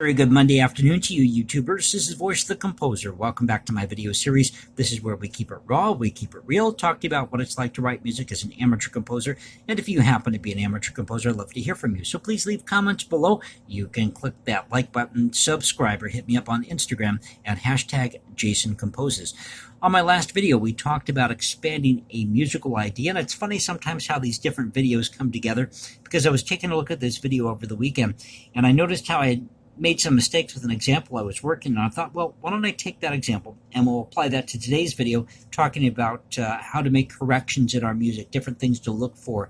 Very good Monday afternoon to you, YouTubers. This is Voice of the Composer. Welcome back to my video series. This is where we keep it raw, we keep it real, talk to you about what it's like to write music as an amateur composer. And if you happen to be an amateur composer, I'd love to hear from you. So please leave comments below. You can click that like button, subscribe, or hit me up on Instagram at hashtag JasonComposes. On my last video, we talked about expanding a musical idea, and it's funny sometimes how these different videos come together, because I was taking a look at this video over the weekend, and I noticed how I had made some mistakes with an example I was working on. I thought, well, why don't I take that example and we'll apply that to today's video, talking about how to make corrections in our music, different things to look for,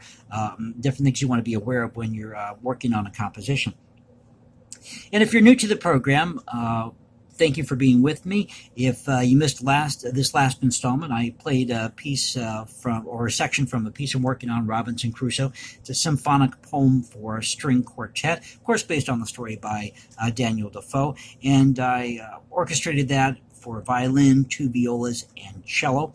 different things you want to be aware of when you're working on a composition. And if you're new to the program, thank you for being with me. If you missed this last installment, I played a piece a section from a piece I'm working on, Robinson Crusoe. It's a symphonic poem for a string quartet, of course based on the story by Daniel Defoe, and I orchestrated that for violin, two violas, and cello.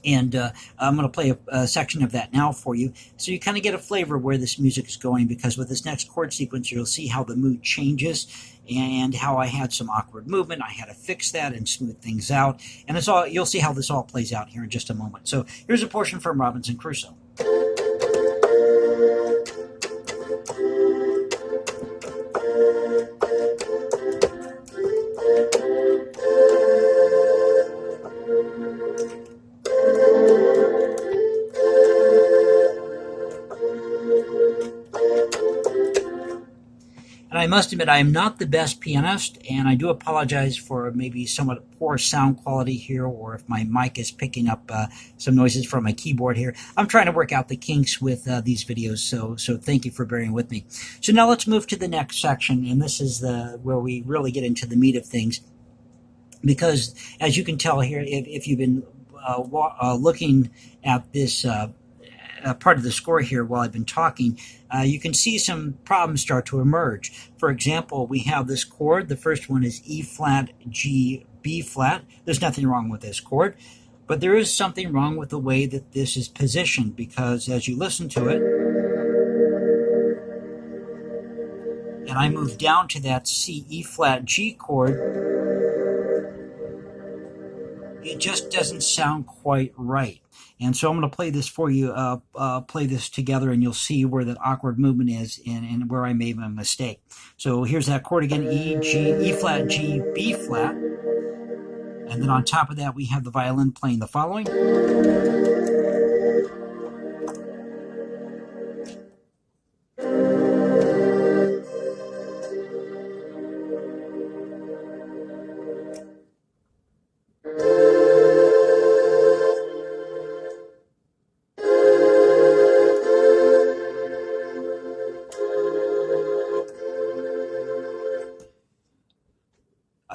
And I'm going to play a section of that now for you, so you kind of get a flavor of where this music is going, because with this next chord sequence, you'll see how the mood changes and how I had some awkward movement. I had to fix that and smooth things out, and you'll see how this all plays out here in just a moment. So here's a portion from Robinson Crusoe. And I must admit, I am not the best pianist, and I do apologize for maybe somewhat poor sound quality here, or if my mic is picking up some noises from my keyboard here. I'm trying to work out the kinks with these videos, so thank you for bearing with me. So now let's move to the next section, and this is where we really get into the meat of things, because as you can tell here, if you've been looking at this part of the score here while I've been talking, you can see some problems start to emerge. For example, we have this chord. The first one is E flat, G, B flat. There's nothing wrong with this chord, but there is something wrong with the way that this is positioned, because as you listen to it, and I move down to that C, E flat, G chord, it just doesn't sound quite right. And so I'm going to play this for you, play this together, and you'll see where that awkward movement is and where I made my mistake. So here's that chord again, E, G, E flat, G, B flat. And then on top of that, we have the violin playing the following.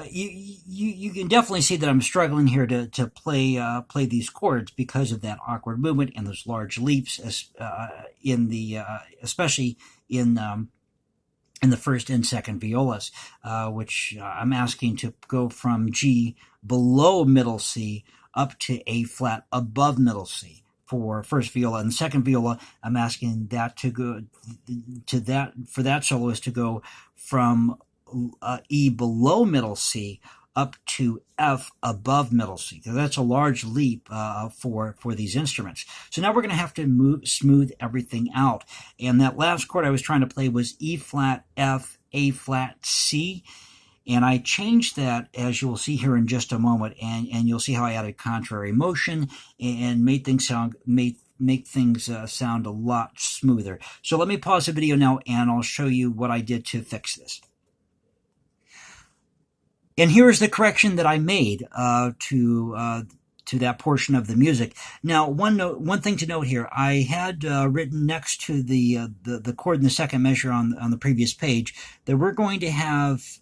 You can definitely see that I'm struggling here to play these chords because of that awkward movement and those large leaps, especially in the first and second violas, which I'm asking to go from G below middle C up to A flat above middle C for first viola, and second viola, I'm asking that to go for that soloist to go from E below middle C up to F above middle C. So that's a large leap for these instruments. So now we're going to have to smooth everything out. And that last chord I was trying to play was E flat, F, A flat, C. And I changed that, as you'll see here in just a moment, and you'll see how I added contrary motion and made things sound a lot smoother. So let me pause the video now, and I'll show you what I did to fix this. And here's the correction that I made to that portion of the music. Now, one thing to note here, I had written next to the chord in the second measure on the previous page that we're going to have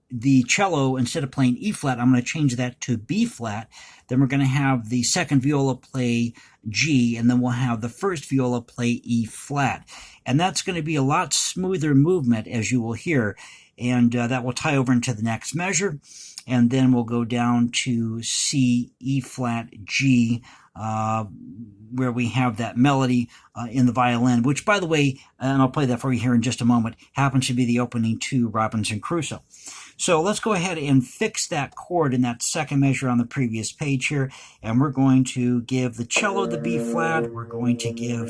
the cello, instead of playing E flat, I'm going to change that to B flat. Then we're going to have the second viola play G, and then we'll have the first viola play E flat. And that's going to be a lot smoother movement, as you will hear. And that will tie over into the next measure, and then we'll go down to C, E flat, G, where we have that melody in the violin, which, by the way, and I'll play that for you here in just a moment, happens to be the opening to Robinson Crusoe. So let's go ahead and fix that chord in that second measure on the previous page here, and we're going to give the cello the B flat, we're going to give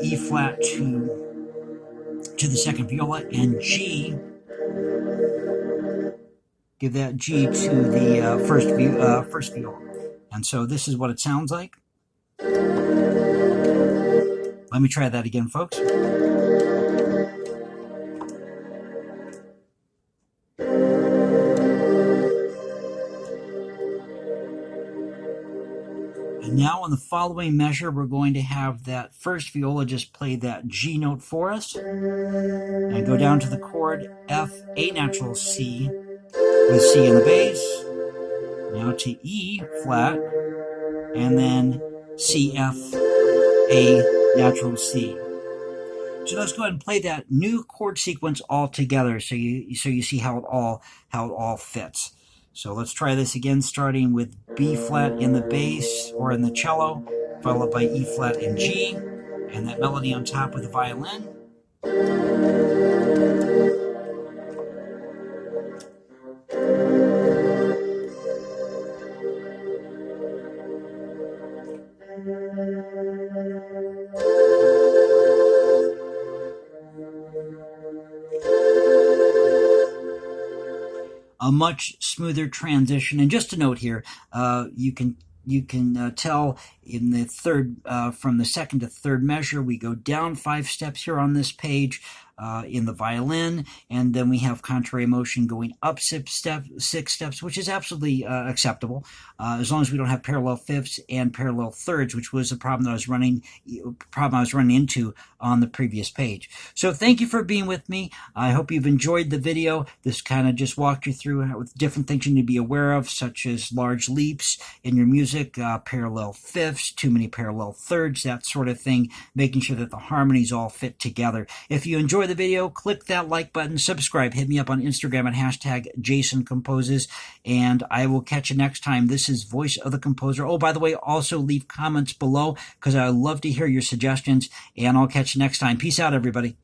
E flat to the second viola, and G, give that G to the first viola. And so this is what it sounds like. Let me try that again, folks. And now in the following measure, we're going to have that first viola just play that G note for us, and go down to the chord F, A natural C, with C in the bass, now to E flat, and then C, F, A natural C. So let's go ahead and play that new chord sequence all together, so you see how it all fits. So let's try this again, starting with B flat in the bass or in the cello, followed by E flat and G, and that melody on top with the violin. A much smoother transition. And just a note here, you can tell in the third, from the second to third measure, we go down 5 steps here on this page in the violin, and then we have contrary motion going up 6 steps, which is absolutely acceptable, as long as we don't have parallel fifths and parallel thirds, which was a problem I was running into on the previous page. So thank you for being with me. I hope you've enjoyed the video. This kind of just walked you through with different things you need to be aware of, such as large leaps in your music, parallel fifths, too many parallel thirds, that sort of thing, making sure that the harmonies all fit together. If you enjoy the video, click that like button, subscribe, hit me up on Instagram at #JasonComposes, and I will catch you next time. This is Voice of the Composer. Oh, by the way, also leave comments below, because I love to hear your suggestions, and I'll catch you next time. Peace out, everybody.